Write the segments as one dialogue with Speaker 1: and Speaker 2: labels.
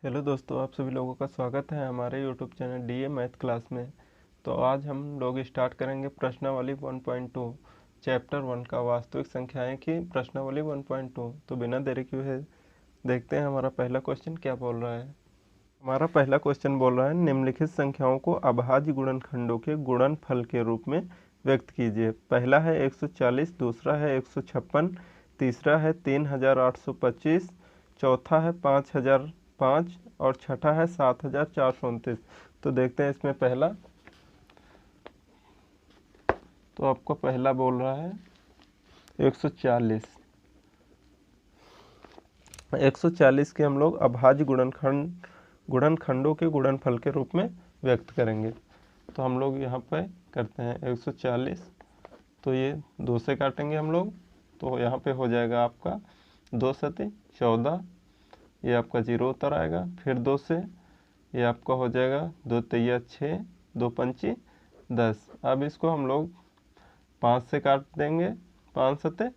Speaker 1: Hello दोस्तों, आप सभी लोगों का स्वागत है हमारे YouTube channel DA math class में। तो आज हम लोग स्टार्ट करेंगे प्रश्नावली 1.2 चैप्टर 1 का वास्तविक संख्याएं की प्रश्नावली 1.2। तो बिना देरी किए देखते हैं हमारा पहला क्वेश्चन क्या बोल रहा है। हमारा पहला क्वेश्चन बोल रहा है निम्नलिखित संख्याओं को अभाज्य गुणनखंडों के गुणनफल के रूप में व्यक्त कीजिए। पहला है 140, दूसरा है 156, तीसरा है 3825, चौथा है 5005 और छठा है 7429। तो देखते हैं इसमें पहला। तो आपको पहला बोल रहा है 140। 140 के हम लोग अभाज्य गुणनखंडों के गुणनफल के रूप में व्यक्त करेंगे। तो हम लोग यहाँ पे करते हैं 140। तो ये 2 से काटेंगे हम लोग, तो यहाँ पे हो जाएगा आपका 2 सती 14, ये आपका 0 उतर आएगा। फिर 2 से ये आपका हो जाएगा 2 तिया 6, 2 पंची 10। अब इसको हम लोग 5 से काट देंगे, 5 सते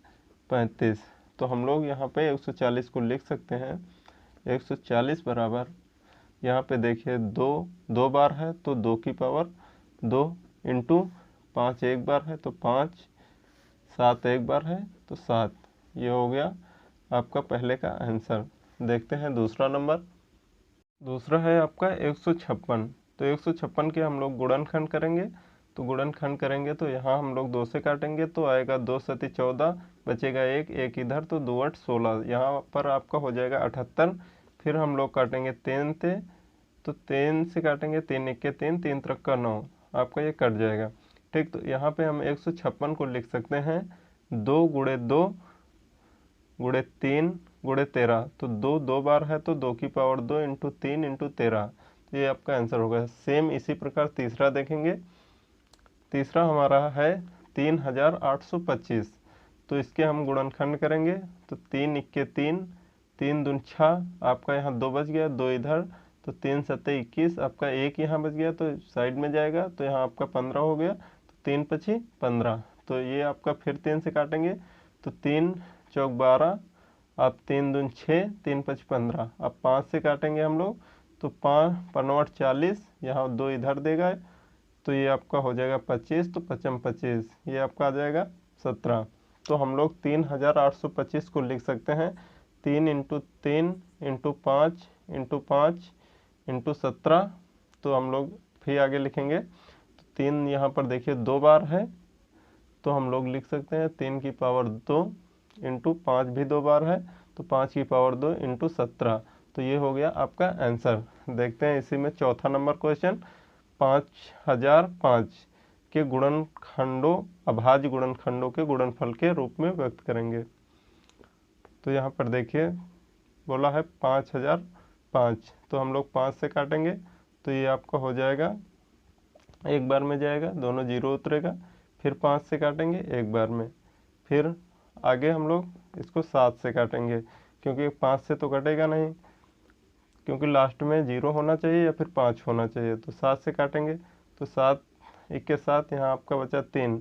Speaker 1: 35। तो हम लोग यहाँ पे 140 को लिख सकते हैं 140 बराबर, यहाँ पे देखिए 2 बार है तो 2 की पावर 2 इंटू 5 एक बार है तो 5, 7 एक बार है तो 7। ये हो गया आपका पहले का आंसर। देखते हैं दूसरा नंबर। दूसरा है आपका 156। तो 156 के हम लोग गुणनखंड करेंगे। तो गुणनखंड करेंगे तो यहाँ हम लोग 2 से काटेंगे तो आएगा 2 सती 14, बचेगा एक इधर तो 2 8 16, यहाँ पर आपका हो जाएगा 78। फिर हम लोग काटेंगे 3 से, तो 3 से काटेंगे 3 इक्के 3, 3 त्रिक का 9, आपका ये कट जाएगा। ठीक, तो यहाँ पे हम 156 को लिख सकते हैं 2 गुणे 2 गुणे 3 गुणे 13। तो 2 बार है तो 2 की पावर 2 इंटू 3 इंटू 13। तो ये आपका आंसर होगा। सेम इसी प्रकार तीसरा देखेंगे। तीसरा हमारा है 3825। तो इसके हम गुणनखंड करेंगे तो 3 इक्के 3, 3 दून 6, आपका यहाँ 2 बच गया, 2 इधर तो 3 सत्ते 21, आपका 1 यहाँ बच गया तो साइड में जाएगा तो यहाँ आपका 15 हो गया, तो 3 पची 15। तो ये आपका फिर 3 से काटेंगे तो 3 चौक 12, अब 3 दून 6, 3 पच 15। अब 5 से काटेंगे हम लोग तो 5 5 40, यहाँ 2 इधर देगा तो ये आपका हो जाएगा 25, तो 5 25, ये आपका आ जाएगा 17। तो हम लोग 3825 को लिख सकते हैं 3 इंटू 3 इंटू 5 इंटू 5 इंटू 17। तो हम लोग फिर आगे लिखेंगे तो 3 यहाँ पर देखिए 2 बार है तो हम लोग लिख सकते हैं 3 की पावर 2 इंटू 5 भी 2 बार है तो 5 की पावर 2 इंटू 17। तो ये हो गया आपका आंसर। देखते हैं इसी में चौथा नंबर क्वेश्चन। 5005 के गुणनखंडों अभाज्य गुणनखंडों के गुणनफल के रूप में व्यक्त करेंगे। तो यहाँ पर देखिए बोला है 5005, तो हम लोग 5 से काटेंगे तो ये आपका हो जाएगा, एक बार में जाएगा, दोनों 0 उतरेगा। फिर 5 से काटेंगे एक बार में। फिर आगे हम लोग इसको 7 से काटेंगे, क्योंकि 5 से तो कटेगा नहीं, क्योंकि लास्ट में 0 होना चाहिए या फिर 5 होना चाहिए। तो 7 से काटेंगे तो 7 इक्के 7, यहाँ आपका बचा 3,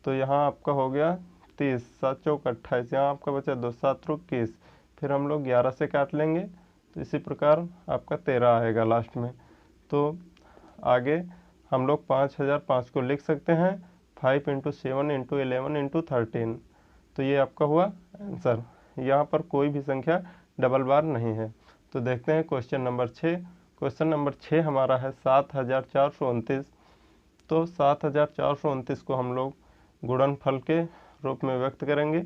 Speaker 1: तो यहाँ आपका हो गया 30, 7 चौक 28, यहाँ आपका बचा 2, 7 रुक 21। फिर हम लोग 11 से काट लेंगे तो इसी प्रकार आपका 13 आएगा लास्ट में। तो आगे हम लोग 5005 को लिख सकते हैं 5 इंटू 7 इंटू 11 इंटू 13। तो ये आपका हुआ आंसर। यहाँ पर कोई भी संख्या डबल बार नहीं है। तो देखते हैं क्वेश्चन नंबर 6। क्वेश्चन नंबर 6 हमारा है 7429। तो 7429 को हम लोग गुणनफल के रूप में व्यक्त करेंगे।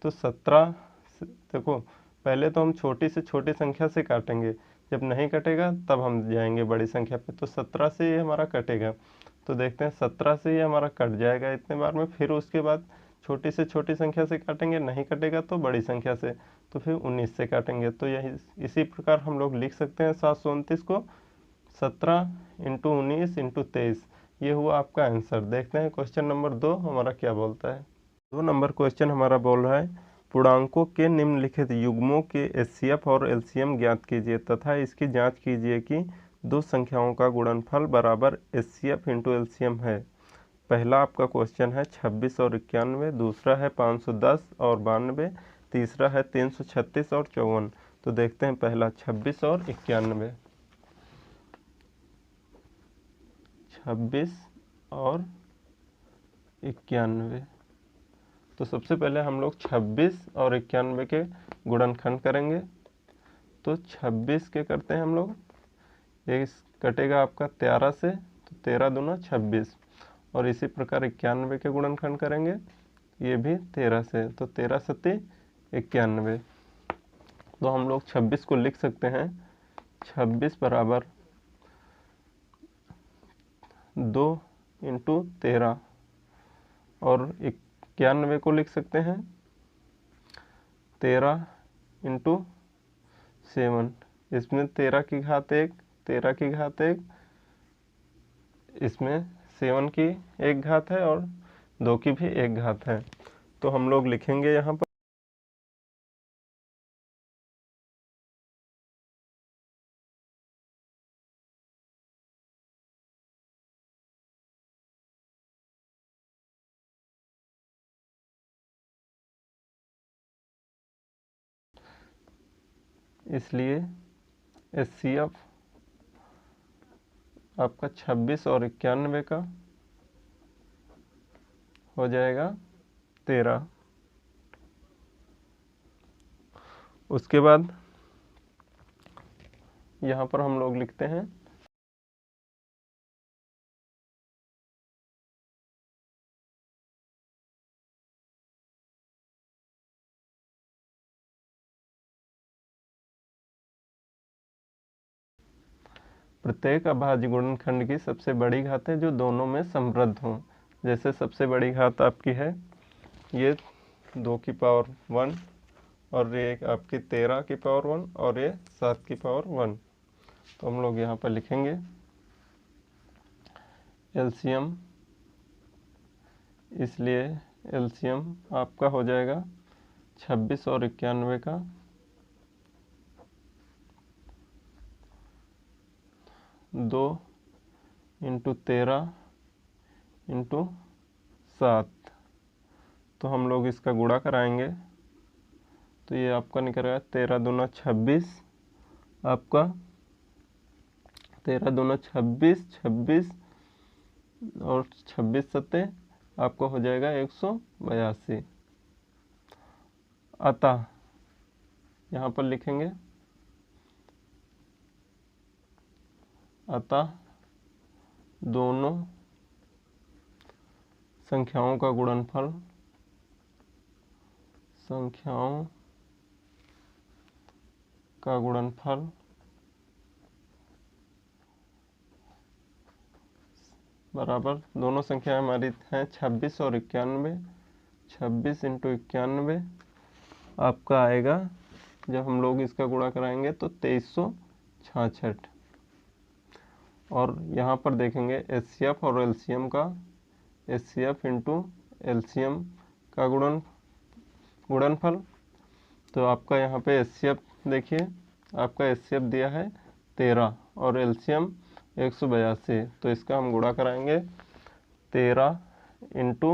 Speaker 1: तो 17 देखो, पहले तो हम छोटी से छोटी संख्या से काटेंगे, जब नहीं कटेगा तब हम जाएंगे बड़ी संख्या पे। तो 17 से ये हमारा कटेगा। तो देखते हैं 17 से ये हमारा कट जाएगा इतने बार में। फिर उसके बाद छोटी से छोटी संख्या से काटेंगे, नहीं कटेगा तो बड़ी संख्या से, तो फिर 19 से काटेंगे। तो यही इसी प्रकार हम लोग लिख सकते हैं 729 को 17 इंटू 19 इंटू 23। ये हुआ आपका आंसर। देखते हैं क्वेश्चन नंबर 2 हमारा क्या बोलता है। 2 नंबर क्वेश्चन हमारा बोल रहा है पूर्णांकों के निम्नलिखित युग्मों के एचसीएफ और एलसीएम ज्ञात कीजिए तथा इसकी जांच कीजिए कि दो संख्याओं का गुणनफल बराबर एचसीएफ इंटू एलसीएम है। पहला आपका क्वेश्चन है 26 और 91, दूसरा है 510 और 92, तीसरा है 336 और 54। तो देखते हैं पहला 26 और 91। 26 और 91। तो सबसे पहले हम लोग 26 और 91 के गुणनखंड करेंगे। तो 26 के करते हैं हम लोग, ये कटेगा आपका 13 से, तो 13 दूना 26। और इसी प्रकार 91 के गुणनखंड करेंगे, ये भी 13 से, तो 13 सत्ती 91। तो हम लोग 26 को लिख सकते हैं 26 बराबर 2 इंटू 13, और 91 को लिख सकते हैं 13 इंटू 7। इसमें 13 की घात 1, 13 की घात 1, इसमें 7 की 1 घात है और 2 की भी 1 घात है। तो हम लोग लिखेंगे यहाँ पर इसलिए HCF आपका 26 और 91 का हो जाएगा 13। उसके बाद यहाँ पर हम लोग लिखते हैं प्रत्येक अभाज्य गुणनखंड की सबसे बड़ी घात है जो दोनों में समृद्ध हों। जैसे सबसे बड़ी घात आपकी है ये 2 की पावर 1, और ये आपकी 13 की पावर 1, और ये 7 की पावर 1। तो हम लोग यहाँ पर लिखेंगे एलसीएम, इसलिए एलसीएम आपका हो जाएगा 26 और 91 का 2 इंटू 13 इंटू 7। तो हम लोग इसका गुणा कराएंगे, तो ये आपका निकलेगा 13 दूना 26, आपका 13 दूना 26, 26 और 26 सत्ते आपको हो जाएगा 182। अतः यहाँ पर लिखेंगे अतः दोनों संख्याओं का गुणनफल बराबर, दोनों संख्याएं हमारी हैं 26 और 91। 26 इंटू 91 आपका आएगा, जब हम लोग इसका गुणा कराएंगे तो 2366। और यहाँ पर देखेंगे HCF और LCM का, HCF इंटू LCM का गुणनफल। तो आपका यहाँ पे HCF देखिए, आपका HCF दिया है 13 और LCM 182। तो इसका हम गुणा कराएंगे 13 इंटू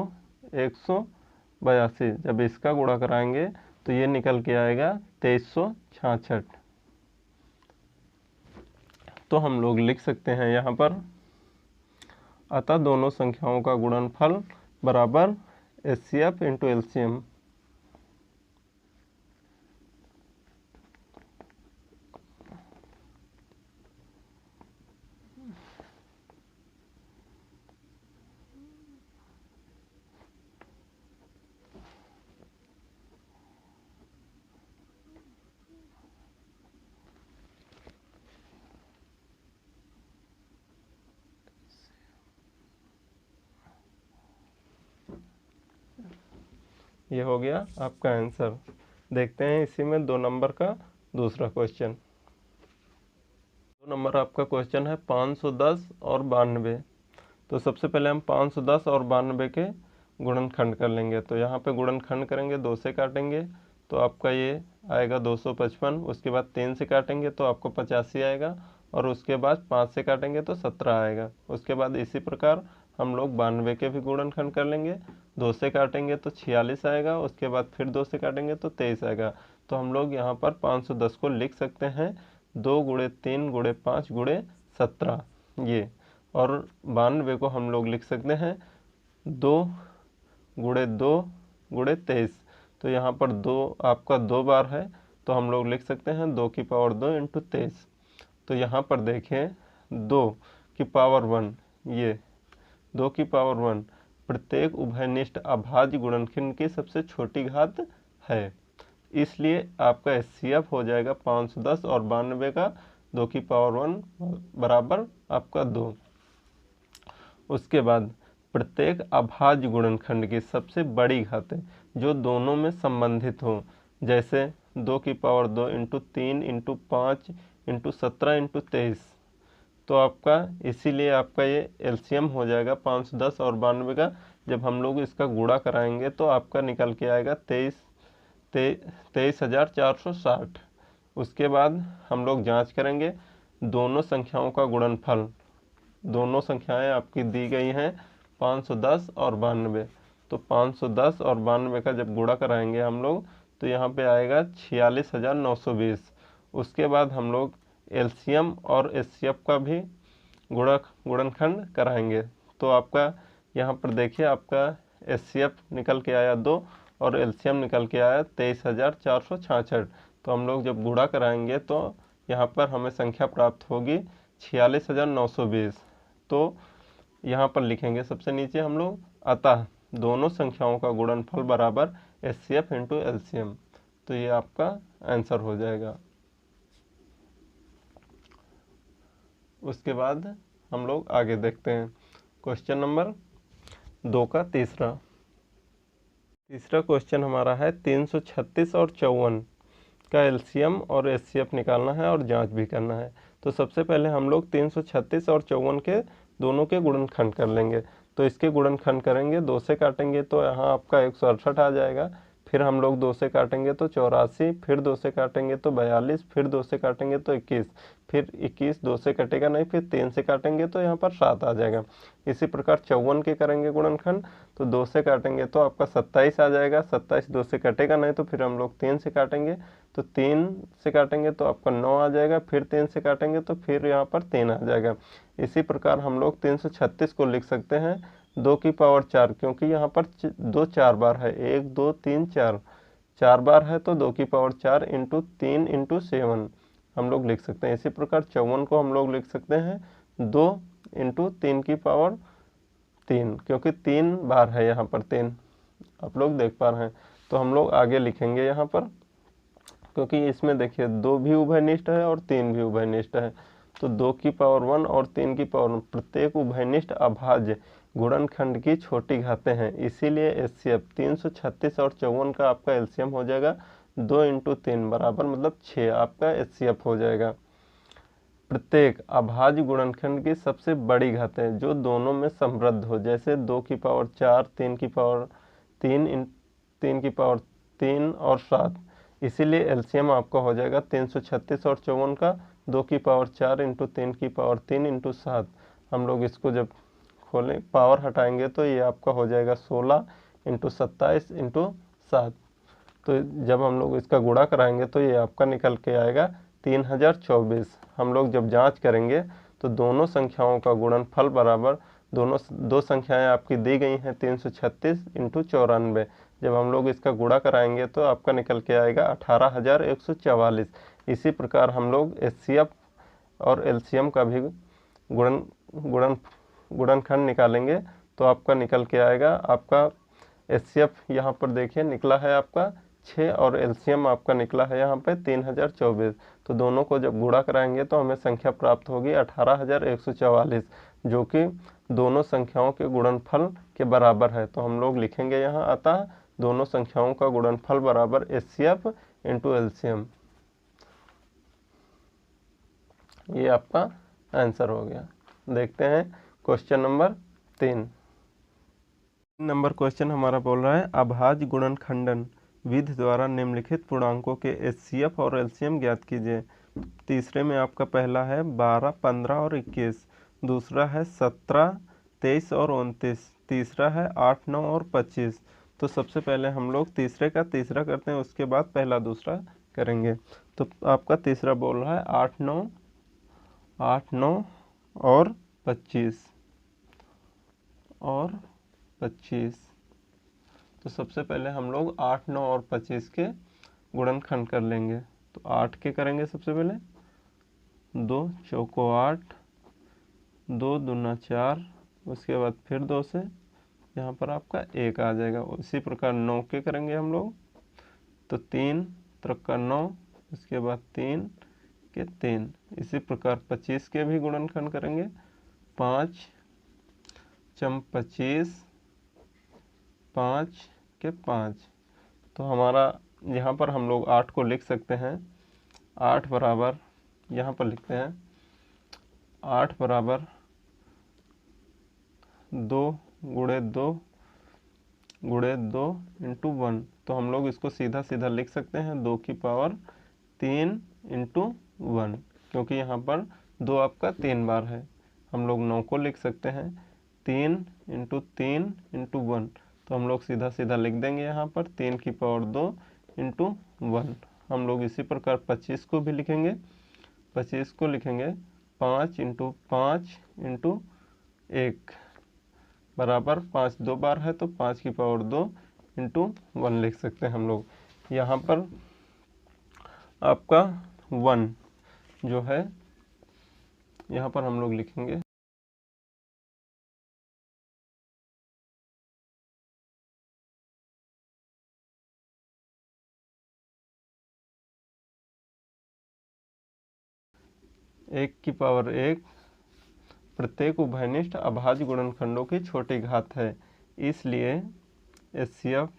Speaker 1: 182। जब इसका गुणा कराएंगे तो ये निकल के आएगा 2366। तो हम लोग लिख सकते हैं यहाँ पर अतः दोनों संख्याओं का गुणनफल बराबर HCF इंटू LCM। ये हो गया आपका आंसर। देखते हैं इसी में 2 नंबर का दूसरा क्वेश्चन। 2 नंबर आपका क्वेश्चन है 510 और 92। तो सबसे पहले हम 510 और 92 के गुणनखंड कर लेंगे। तो यहाँ पे गुणनखंड करेंगे, 2 से काटेंगे तो आपका ये आएगा 255। उसके बाद 3 से काटेंगे तो आपको 85 आएगा, और उसके बाद 5 से काटेंगे तो 17 आएगा। उसके बाद इसी प्रकार हम लोग 92 के भी गुणनखंड कर लेंगे। 2 से काटेंगे तो 46 आएगा, उसके बाद फिर 2 से काटेंगे तो 23 आएगा। तो हम लोग यहाँ पर 510 को लिख सकते हैं 2 गुणे 3 गुणे 5 गुणे 17 ये, और 92 को हम लोग लिख सकते हैं 2 गुणे 2 गुणे 23। तो यहाँ पर 2 आपका 2 बार है, तो हम लोग लिख सकते हैं 2 की पावर 2 इंटू 23। तो यहाँ पर देखें 2 की पावर 1, ये 2 की पावर 1 प्रत्येक उभयनिष्ठ अभाज्य गुणनखंड की सबसे छोटी घात है, इसलिए आपका एचसीएफ हो जाएगा 510 और 92 का 2 की पावर 1 बराबर आपका 2। उसके बाद प्रत्येक अभाज्य गुणनखंड की सबसे बड़ी घातें जो दोनों में संबंधित हो, जैसे 2 की power 2 into 3 into 5 into 17 into 23। तो आपका इसीलिए आपका ये एलसीएम हो जाएगा 510 और 92 का। जब हम लोग इसका गुणा कराएंगे तो आपका निकल के आएगा 23,460। उसके बाद हम लोग जांच करेंगे दोनों संख्याओं का गुणनफल। दोनों संख्याएं आपकी दी गई हैं 510 और 92। तो 510 और 92 का जब गुणा कराएंगे हम लोग तो यहाँ पे आएगा 46,920। उसके बाद हम लोग एलसीएम और एचसीएफ का भी गुणनखंड कराएंगे। तो आपका यहाँ पर देखिए आपका एचसीएफ निकल के आया 2 और एलसीएम निकल के आया 23,466। तो हम लोग जब गुणा कराएंगे तो यहाँ पर हमें संख्या प्राप्त होगी 46,920। तो यहाँ पर लिखेंगे सबसे नीचे हम लोग, अतः दोनों संख्याओं का गुणनफल बराबर एचसीएफ इंटू एलसीएम। तो ये आपका आंसर हो जाएगा। उसके बाद हम लोग आगे देखते हैं क्वेश्चन नंबर 2 का तीसरा क्वेश्चन हमारा है 336 और 54 का एलसीएम और एचसीएफ निकालना है और जांच भी करना है। तो सबसे पहले हम लोग 336 और 54 के दोनों के गुणनखंड कर लेंगे। तो इसके गुणनखंड करेंगे, 2 से काटेंगे तो यहाँ आपका 168 आ जाएगा। फिर हम लोग 2 से काटेंगे तो 84, फिर 2 से काटेंगे तो 42, फिर 2 से काटेंगे तो 21, फिर 21 2 से कटेगा नहीं, फिर 3 से काटेंगे तो यहाँ पर 7 आ जाएगा। इसी प्रकार 54 के करेंगे गुणनखंड तो 2 से काटेंगे तो आपका 27 आ जाएगा। 27 2 से कटेगा नहीं तो फिर हम लोग 3 से काटेंगे, तो 3 से काटेंगे तो आपका 9 आ जाएगा। फिर 3 से काटेंगे तो फिर यहाँ पर 3 आ जाएगा। इसी प्रकार हम लोग 336 को लिख सकते हैं 2 की पावर 4, क्योंकि यहाँ पर 2 4 बार है, 1 2 3 4 4 बार है, तो 2 की पावर 4 इंटू 3 इंटू 7 हम लोग लिख सकते हैं। इसी प्रकार 54 को हम लोग लिख सकते हैं 2 इंटू 3 की पावर 3, क्योंकि 3 बार है यहाँ पर 3, आप लोग देख पा रहे हैं। तो हम लोग आगे लिखेंगे यहाँ पर, क्योंकि इसमें देखिए 2 भी उभयनिष्ठ है और 3 भी उभयनिष्ठ है। तो 2 की पावर 1 और 3 की पावर 1 प्रत्येक उभयनिष्ठ अभाज्य गुणनखंड की छोटी घातें हैं, इसीलिए एचसीएफ 336 और 54 का आपका एलसीएम हो जाएगा 2 इंटू 3 बराबर मतलब 6 आपका एचसीएफ हो जाएगा। प्रत्येक अभाज्य गुणनखंड की सबसे बड़ी घातें जो दोनों में समृद्ध हो, जैसे 2 की पावर 4, 3 की पावर 3, 3 की पावर 3 और 7। इसीलिए एलसीएम आपका हो जाएगा 336 और 54 का 2 की पावर 4 इंटू 3 की पावर 3 इंटू 7। हम लोग इसको जब खोलें पावर हटाएंगे तो ये आपका हो जाएगा 16 इंटू 27 इंटू 7। तो जब हम लोग इसका गुणा कराएंगे तो ये आपका निकल के आएगा 3024। हम लोग जब जांच करेंगे तो दोनों संख्याओं का गुणनफल बराबर, दो संख्याएं आपकी दी गई हैं 336 इंटू 94। जब हम लोग इसका गुणा कराएंगे तो आपका निकल के आएगा 18,144। इसी प्रकार हम लोग एचसीएफ और एलसीएम का भी गुणनखंड निकालेंगे तो आपका निकल के आएगा, आपका एचसीएफ यहाँ पर देखिए निकला है आपका 6 और एलसीएम आपका निकला है यहाँ पे 3024। तो दोनों को जब गुणा कराएंगे तो हमें संख्या प्राप्त होगी 18,144, जो कि दोनों संख्याओं के गुणनफल के बराबर है। तो हम लोग लिखेंगे यहाँ, अतः दोनों संख्याओं का गुणनफल बराबर एचसीएफ इंटू एलसीएम। ये आपका आंसर हो गया। देखते हैं क्वेश्चन नंबर 3 नंबर क्वेश्चन हमारा बोल रहा है अभाज्य गुणनखंडन विधि द्वारा निम्नलिखित पूर्णांकों के एचसीएफ और एलसीएम ज्ञात कीजिए। तीसरे में आपका पहला है 12, 15 और 21, दूसरा है 17, 23 और 29, तीसरा है 8, 9 और 25। तो सबसे पहले हम लोग तीसरे का तीसरा करते हैं, उसके बाद पहला दूसरा करेंगे। तो आपका तीसरा बोल रहा है 8 9 और 25 और 25। तो सबसे पहले हम लोग 8 9 और 25 के गुणनखंड कर लेंगे। तो 8 के करेंगे सबसे पहले, 2 चौको 8, 2 दूना 4, उसके बाद फिर 2 से यहाँ पर आपका 1 आ जाएगा। उसी प्रकार 9 के करेंगे हम लोग, तो 3 त्रिका 9, उसके बाद 3 के 3। इसी प्रकार 25 के भी गुणनखंड करेंगे, 5 चम 25, 5 के 5। तो हमारा यहाँ पर हम लोग 8 को लिख सकते हैं, 8 बराबर, यहाँ पर लिखते हैं 8 बराबर 2 गुणे 2 गुणे 2 इंटू 1। तो हम लोग इसको सीधा सीधा लिख सकते हैं 2 की पावर 3 इंटू 1, क्योंकि यहाँ पर 2 आपका 3 बार है। हम लोग 9 को लिख सकते हैं 3 इंटू 3 इंटू 1। तो हम लोग सीधा सीधा लिख देंगे यहाँ पर 3 की पावर 2 इंटू 1। हम लोग इसी प्रकार 25 को भी लिखेंगे, 25 को लिखेंगे 5 इंटू 5 इंटू 1 बराबर 5 2 बार है, तो 5 की पावर 2 इंटू 1 लिख सकते हैं हम लोग। यहाँ पर आपका 1 जो है, यहाँ पर हम लोग लिखेंगे एक की पावर 1 प्रत्येक उभयनिष्ठ अभाज्य गुणनखंडों की छोटी घात है, इसलिए HCF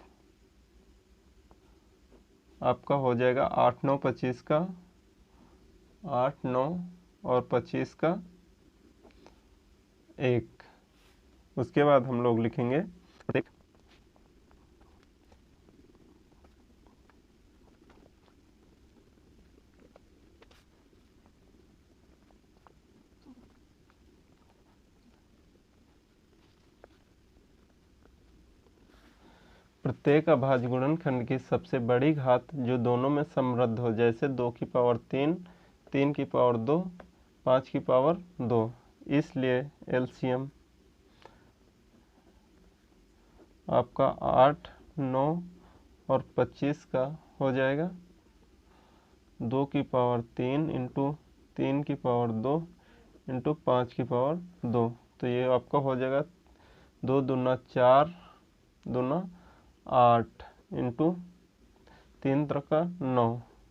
Speaker 1: आपका हो जाएगा 8 9 25 का, 8 9 और 25 का 1। उसके बाद हम लोग लिखेंगे प्रत्येक अभाज्य गुणनखंड की सबसे बड़ी घात जो दोनों में समृद्ध हो, जैसे 2 की पावर 3, 3 की पावर 2, 5 की पावर 2। इसलिए LCM आपका 8 9 और 25 का हो जाएगा 2 की पावर 3 इंटू 3 की पावर 2 इंटू 5 की पावर 2। तो ये आपका हो जाएगा 2 दूना 4 दूना 8 इंटू 3 त्रिका 9,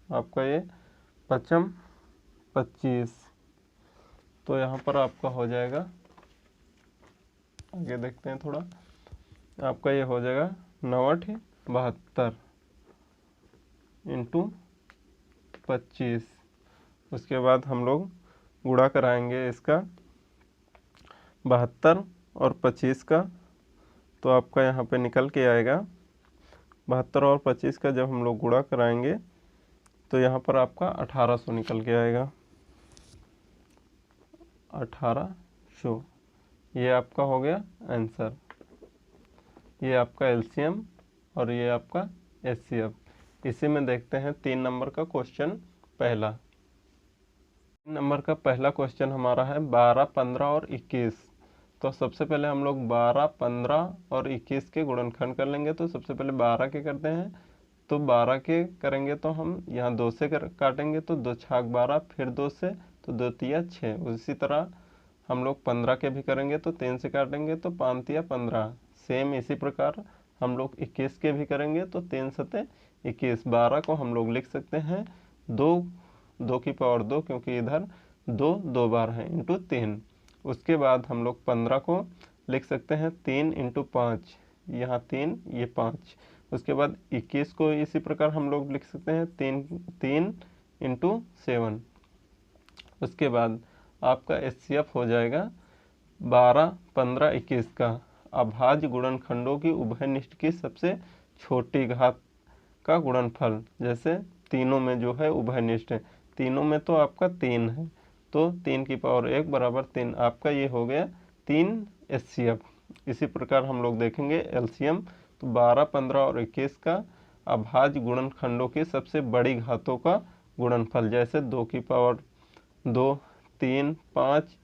Speaker 1: आपका ये 5 25। तो यहाँ पर आपका हो जाएगा, आगे देखते हैं थोड़ा, आपका ये हो जाएगा 9 8 72 इंटू 25। उसके बाद हम लोग गुणा कराएंगे इसका 72 और 25 का, तो आपका यहाँ पे निकल के आएगा 72 और 25 का जब हम लोग गुणा कराएंगे तो यहाँ पर आपका 1800 निकल के आएगा, 1800। ये आपका हो गया आंसर। ये आपका LCM और ये आपका HCF। इसी में देखते हैं 3 नंबर का क्वेश्चन पहला। 3 नंबर का पहला क्वेश्चन हमारा है 12 15 और 21। तो सबसे पहले हम लोग 12 15 और 21 के गुणनखंड कर लेंगे। तो सबसे पहले 12 के करते हैं, तो 12 के करेंगे तो हम यहाँ 2 से काटेंगे, तो 2 छाक 12, फिर 2 से, तो 2 तिया 6। उसी तरह हम लोग 15 के भी करेंगे तो 3 से काटेंगे, तो 5 तिया 15। सेम इसी प्रकार हम लोग 21 के भी करेंगे तो 3 सते 21। 12 को हम लोग लिख सकते हैं 2 की पावर 2, क्योंकि इधर 2 बार है, इंटू 3। उसके बाद हम लोग 15 को लिख सकते हैं 3 इंटू 5, यहाँ 3 ये 5। उसके बाद 21 को इसी प्रकार हम लोग लिख सकते हैं 3 इंटू 7। उसके बाद आपका HCF हो जाएगा 12 15 21 का अभाज्य गुणनखंडों की उभयनिष्ठ की सबसे छोटी घात का गुणनफल। जैसे तीनों में जो है उभयनिष्ठ है, तीनों में तो आपका 3 है, तो 3 की पावर 1 बराबर 3। आपका ये हो गया 3 HCF। इसी प्रकार हम लोग देखेंगे LCM। तो 12 15 और 21 का अभाज्य गुणनखंडों की सबसे बड़ी घातों का गुणनफल, जैसे 2 की पावर 2, 3, 5,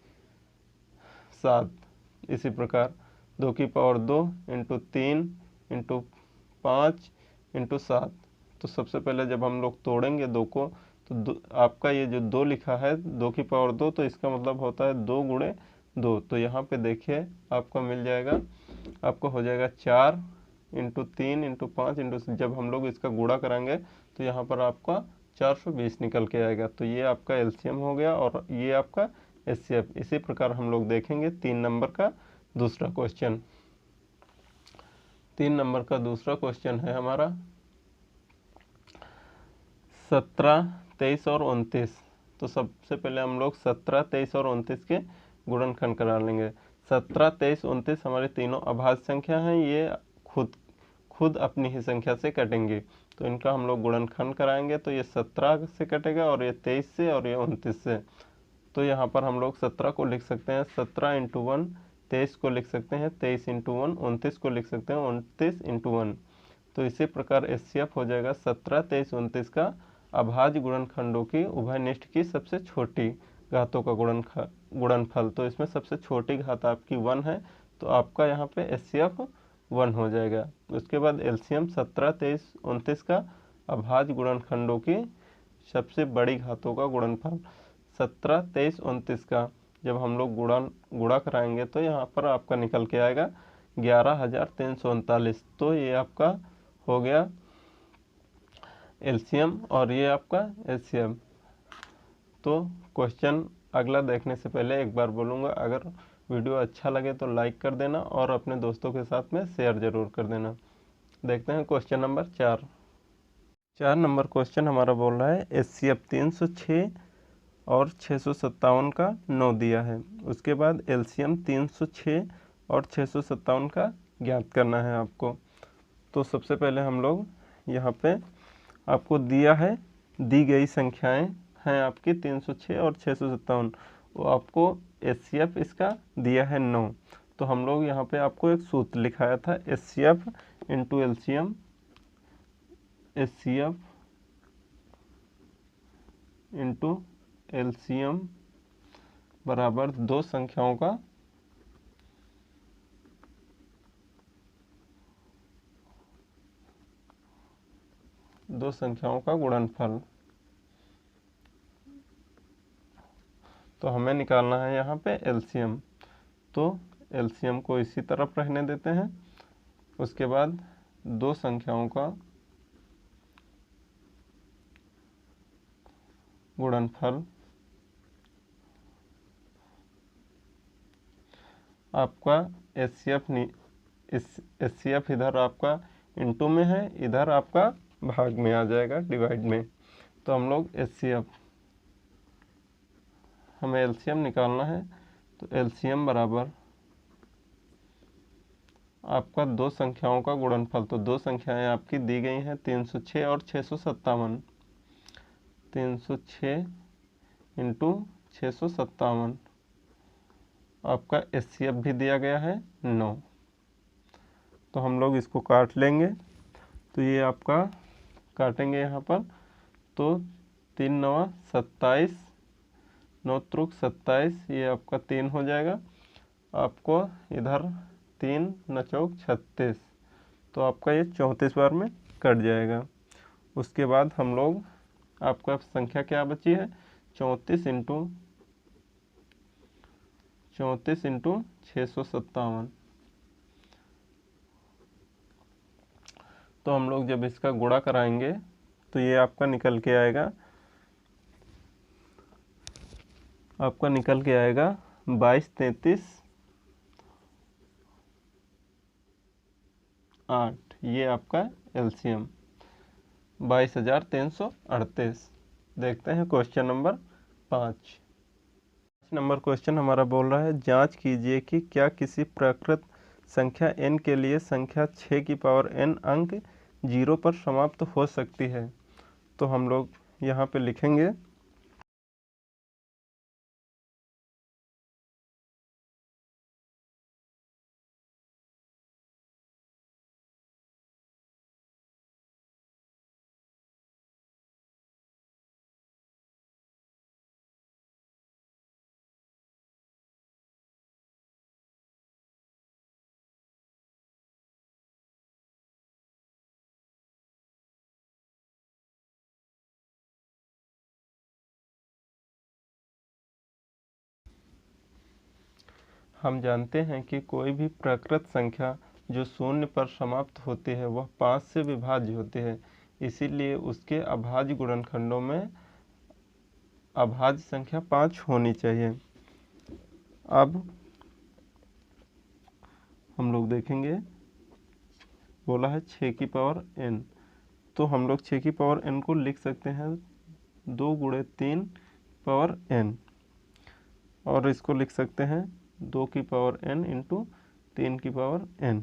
Speaker 1: 7। इसी प्रकार 2 की पावर 2 इंटू 3 इंटू 5 इंटू 7। तो सबसे पहले जब हम लोग तोड़ेंगे 2 को, तो आपका ये जो 2 लिखा है 2 की पावर 2, तो इसका मतलब होता है 2 गुणे 2। तो यहाँ पे देखिए आपको मिल जाएगा, आपको हो जाएगा 4 इंटू 3 इंटू 5 इंटू, जब हम लोग इसका गुणा कराएंगे तो यहाँ पर आपका 420 निकल के आएगा। तो ये आपका एलसीएम हो गया और ये आपका एचसीएफ। इसी प्रकार हम लोग देखेंगे 3 नंबर का दूसरा क्वेश्चन। 3 नंबर का दूसरा क्वेश्चन है हमारा 17, 23 और 29। तो सबसे पहले हम लोग 17, 23 और 29 के गुणनखंड करा लेंगे। 17, 23, 29 हमारे तीनों अभाज्य संख्या हैं, ये खुद अपनी ही संख्या से कटेंगी। तो इनका हम लोग गुणनखंड कराएंगे, तो ये 17 से कटेगा और ये 23 से और ये 29 से। तो यहाँ पर हम लोग 17 को लिख सकते हैं 17 इंटू 1, 23 को लिख सकते हैं 23 इंटू 1, 29 को लिख सकते हैं 29 इंटू 1। तो इसी प्रकार एचसीएफ हो जाएगा 17, 23, 29 का अभाज्य गुणनखंडों की उभयनिष्ठ की सबसे छोटी घातों का गुणनफल। तो इसमें सबसे छोटी घात आपकी 1 है, तो आपका यहाँ पे एचसीएफ 1 हो जाएगा। उसके बाद एलसीएम 17, 23, 29 का अभाज्य गुणनखंडों की सबसे बड़ी घातों का गुणनफल 17, 23, 29 का जब हम लोग गुणा कराएंगे तो यहाँ पर आपका निकल के आएगा 11,339। तो ये आपका हो गया एलसीएम और ये आपका एचसीएम। तो क्वेश्चन अगला देखने से पहले एक बार बोलूँगा, अगर वीडियो अच्छा लगे तो लाइक कर देना और अपने दोस्तों के साथ में शेयर ज़रूर कर देना। देखते हैं क्वेश्चन नंबर 4 नंबर क्वेश्चन हमारा बोल रहा है एचसीएफ 306 और 657 का 9 दिया है। उसके बाद एलसीएम 306 और 657 का ज्ञात करना है आपको। तो सबसे पहले हम लोग यहाँ पे आपको दिया है, दी गई संख्याएं हैं आपकी 306 और 657, वो आपको एचसीएफ इसका दिया है 9। तो हम लोग यहाँ पे आपको एक सूत्र लिखाया था HCF into LCM, HCF into LCM बराबर दो संख्याओं का गुणनफल। तो हमें निकालना है यहाँ पे एलसीएम, तो एलसीएम को इसी तरफ रहने देते हैं। उसके बाद दो संख्याओं का गुणनफल आपका एचसीएफ इधर आपका इनटू में है, इधर आपका भाग में आ जाएगा, डिवाइड में। तो हम लोग एचसीएफ, हमें एलसीएम निकालना है, तो एलसीएम बराबर आपका दो संख्याओं का गुणनफल। तो दो संख्याएं आपकी दी गई हैं 306 और 657। 306 इंटू 657, आपका एचसीएफ भी दिया गया है 9। तो हम लोग इसको काट लेंगे, तो ये आपका काटेंगे यहाँ पर, तो 3 9 27, 9 त्रुक 27, ये आपका 3 हो जाएगा। आपको इधर 3 9 चौक 36, तो आपका ये 34 बार में कट जाएगा। उसके बाद हम लोग, आपका संख्या क्या बची है 34 इंटू 657। तो हम लोग जब इसका गुणा कराएंगे तो ये आपका निकल के आएगा, 22 33 8। ये आपका एलसीएम 22,338। देखते हैं क्वेश्चन नंबर 5 नंबर क्वेश्चन हमारा बोल रहा है जांच कीजिए कि क्या किसी प्राकृत संख्या n के लिए संख्या 6 की पावर n अंक 0 पर समाप्त हो सकती है। तो हम लोग यहाँ पे लिखेंगे हम जानते हैं कि कोई भी प्राकृत संख्या जो शून्य पर समाप्त होती है वह 5 से विभाज्य होती है, इसीलिए उसके अभाज्य गुणनखंडों में अभाज्य संख्या 5 होनी चाहिए। अब हम लोग देखेंगे, बोला है 6 की पावर n, तो हम लोग 6 की पावर n को लिख सकते हैं 2 × 3 पावर n, और इसको लिख सकते हैं 2 की पावर n इंटू 3 की पावर n।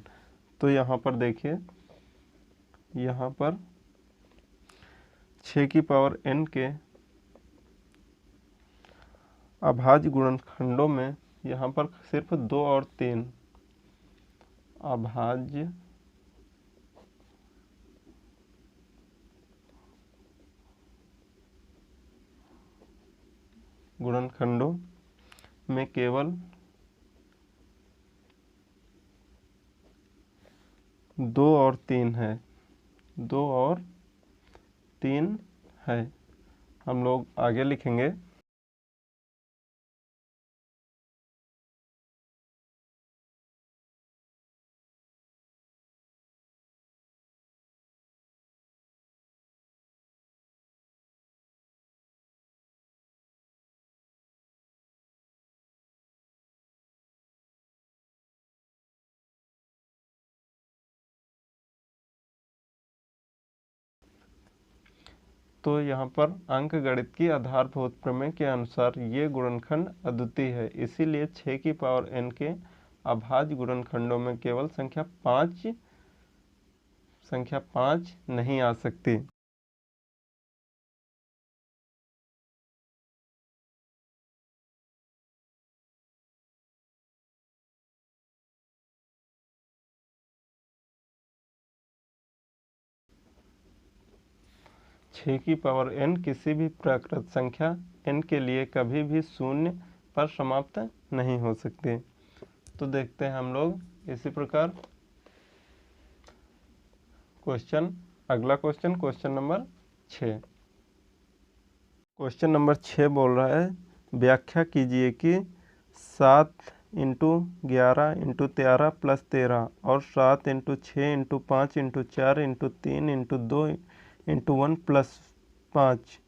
Speaker 1: तो यहाँ पर देखिए, यहाँ पर 6 की पावर n के अभाज्य गुणनखंडों में यहाँ पर सिर्फ 2 और 3 अभाज्य गुणनखंडों में केवल 2 और 3 है, 2 और 3 है। हम लोग आगे लिखेंगे, तो यहाँ पर अंकगणित की आधारभूत प्रमेय के अनुसार ये गुणनखंड अद्वितीय है, इसीलिए 6 की पावर n के अभाज्य गुणनखंडों में केवल संख्या 5 नहीं आ सकती। छः की पावर n किसी भी प्राकृत संख्या n के लिए कभी भी शून्य पर समाप्त नहीं हो सकती। तो देखते हैं हम लोग इसी प्रकार अगला क्वेश्चन नंबर 6। क्वेश्चन नंबर 6 बोल रहा है, व्याख्या कीजिए कि 7 × 11 × 13 + 13 और 7 × 6 × 5 × 4 × 3 × 2 × 1 + 5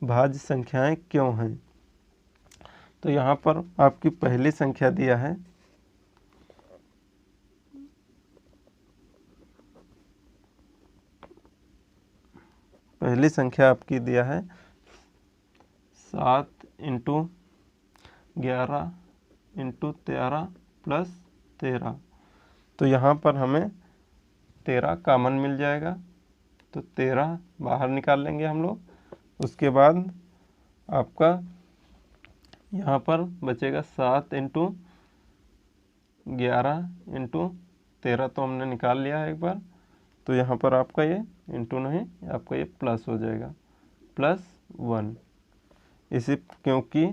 Speaker 1: भाज्य संख्याएं क्यों हैं। तो यहाँ पर आपकी पहली संख्या दिया है, पहली संख्या आपकी दिया है 7 × 11 × 13 + 13। तो यहाँ पर हमें 13 कॉमन मिल जाएगा, तो 13 बाहर निकाल लेंगे हम लोग। उसके बाद आपका यहाँ पर बचेगा 7 × 11 × 13, तो हमने निकाल लिया है एक बार। तो यहाँ पर आपका ये इंटू नहीं, आपका ये प्लस हो जाएगा, +1। इसी क्योंकि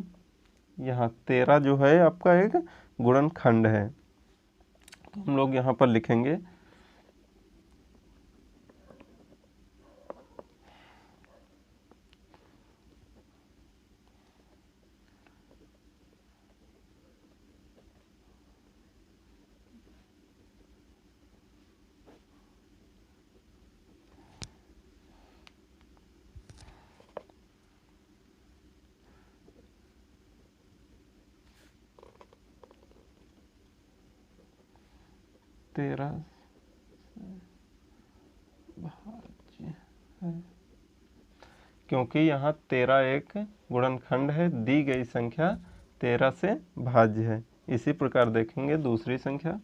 Speaker 1: यहाँ 13 जो है आपका एक गुणनखंड है, तो हम लोग यहाँ पर लिखेंगे तेरह भाज्य है, क्योंकि यहाँ 13 एक गुणनखंड है, दी गई संख्या 13 से भाज्य है। इसी प्रकार देखेंगे दूसरी संख्या,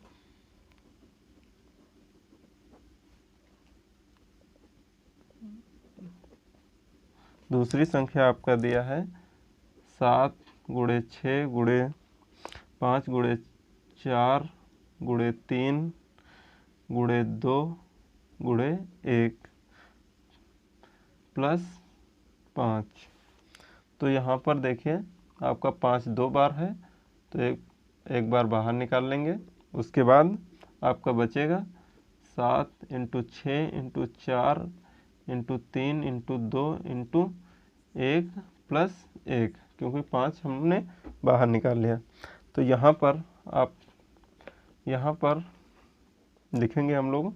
Speaker 1: दूसरी संख्या आपका दिया है 7 × 6 × 5 × 4 × 3 × 2 × 1 + 5। तो यहाँ पर देखिए आपका 5 2 बार है, तो एक बार बाहर निकाल लेंगे। उसके बाद आपका बचेगा 7 × 6 × 4 × 3 × 2 × 1 + 1, क्योंकि 5 हमने बाहर निकाल लिया। तो यहाँ पर आप यहाँ पर लिखेंगे हम लोग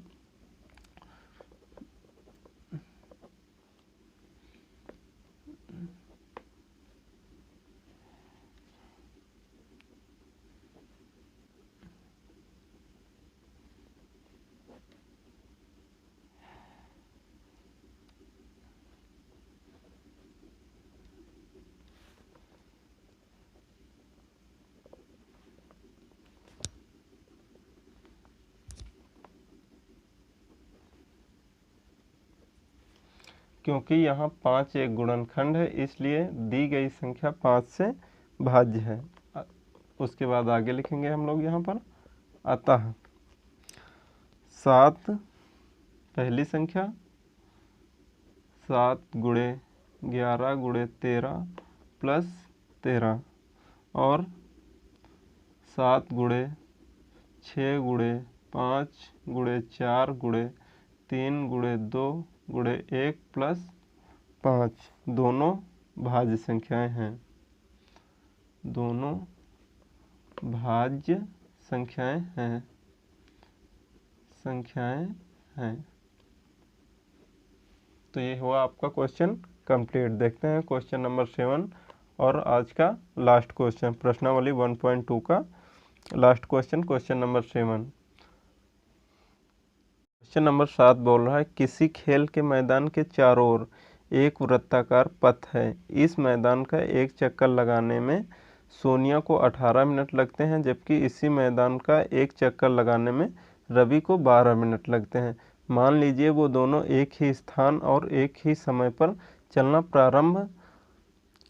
Speaker 1: क्योंकि यहाँ 5 एक गुणनखंड है, इसलिए दी गई संख्या 5 से भाज्य है। उसके बाद आगे लिखेंगे हम लोग यहाँ पर अतः 7 पहली संख्या, 7 गुणे 11 गुणे 13 प्लस 13 और 7 गुणे 6 गुणे 5 गुणे 4 गुणे 3 गुणे 2 गुणे 1 प्लस 5 दोनों भाज्य संख्याएं हैं। दोनों भाज्य संख्याएं हैं। तो ये हुआ आपका क्वेश्चन कंप्लीट। देखते हैं क्वेश्चन नंबर 7 और आज का लास्ट क्वेश्चन, प्रश्नावली 1.2 का last question, question number 7। Question number 7 बोल रहा है किसी खेल के मैदान के चारों ओर एक वृत्ताकार पथ है। इस मैदान का एक चक्कर लगाने में सोनिया को 18 मिनट लगते हैं, जबकि इसी मैदान का एक चक्कर लगाने में रवि को 12 मिनट लगते हैं। मान लीजिए वो दोनों एक ही स्थान और एक ही समय पर चलना प्रारंभ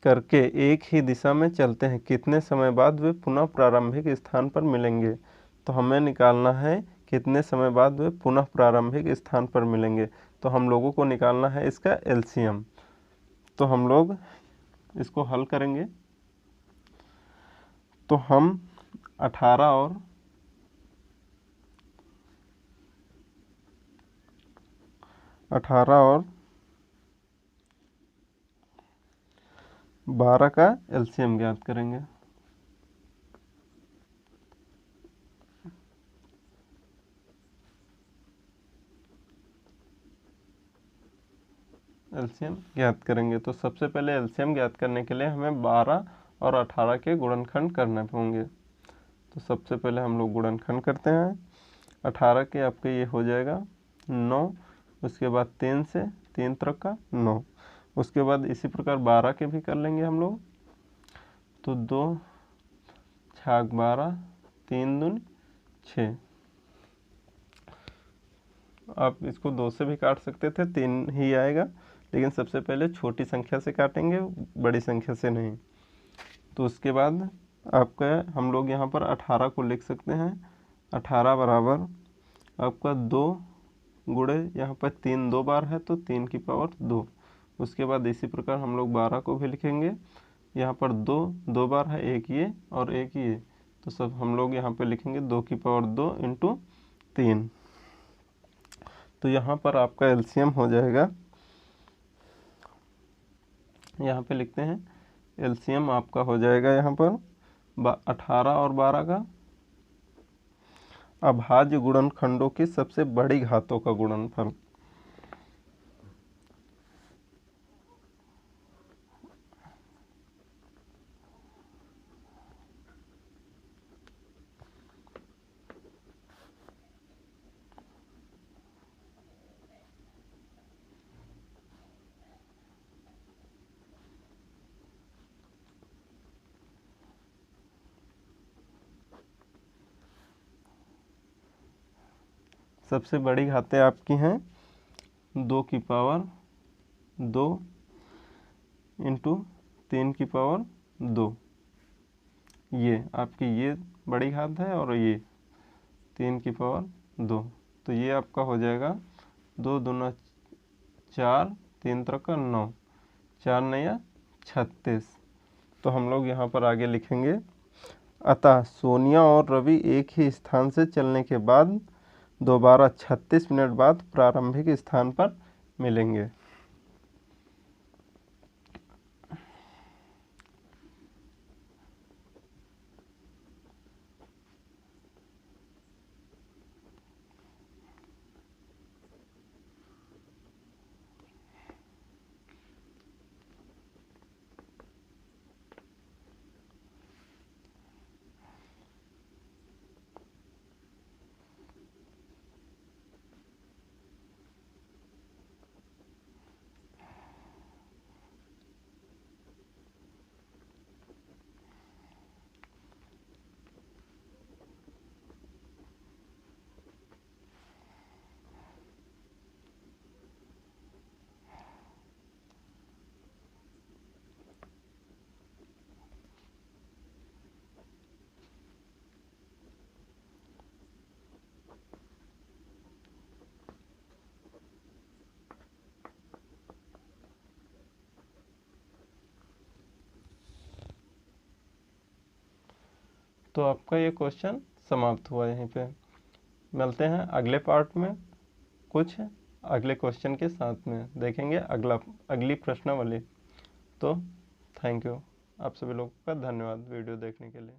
Speaker 1: करके एक ही दिशा में चलते हैं। कितने समय बाद वे पुनः प्रारंभिक स्थान पर मिलेंगे? तो हमें निकालना है कितने समय बाद वे पुनः प्रारंभिक स्थान पर मिलेंगे। तो हम लोगों को निकालना है इसका एलसीएम। तो हम लोग इसको हल करेंगे। तो हम 18 और 12 का एलसीएम ज्ञात करेंगे। एलसीएम ज्ञात करेंगे तो सबसे पहले एलसीएम ज्ञात करने के लिए हमें 12 और 18 के गुणनखंड करने होंगे। तो सबसे पहले हम लोग गुणनखंड करते हैं। 18 के आपके ये हो जाएगा 9, उसके बाद 3 से 3 तरह का 9, उसके बाद इसी प्रकार 12 के भी कर लेंगे हम लोग। तो 2 छाक 12, 3 दूनी 6। आप इसको 2 से भी काट सकते थे, 3 ही आएगा, लेकिन सबसे पहले छोटी संख्या से काटेंगे, बड़ी संख्या से नहीं। तो उसके बाद आपका हम लोग यहाँ पर 18 को लिख सकते हैं। 18 बराबर आपका 2 गुणे यहाँ पर 3 2 बार है तो 3 की पावर 2। उसके बाद इसी प्रकार हम लोग 12 को भी लिखेंगे। यहाँ पर 2 2 बार है, एक ये और एक ये, तो सब हम लोग यहाँ पे लिखेंगे 2 की पावर 2 इंटू 3। तो यहाँ पर आपका एलसीएम हो जाएगा, यहाँ पे लिखते हैं एलसीएम आपका हो जाएगा यहाँ पर 18 और 12 का अभाज्य गुणनखंडों की सबसे बड़ी घातों का गुणनफल। सबसे बड़ी घातें आपकी हैं 2 की पावर 2 इंटू 3 की पावर 2। ये आपकी ये बड़ी घात है और ये 3 की पावर 2। तो ये आपका हो जाएगा 2 दूना 4, 3 तरह का 9, 4 नया 36। तो हम लोग यहाँ पर आगे लिखेंगे अतः सोनिया और रवि एक ही स्थान से चलने के बाद दोबारा 36 मिनट बाद प्रारंभिक स्थान पर मिलेंगे। तो आपका ये क्वेश्चन समाप्त हुआ यहीं पे। मिलते हैं अगले पार्ट में कुछ अगले क्वेश्चन के साथ में, देखेंगे अगली प्रश्नावली। तो थैंक यू, आप सभी लोगों का धन्यवाद वीडियो देखने के लिए।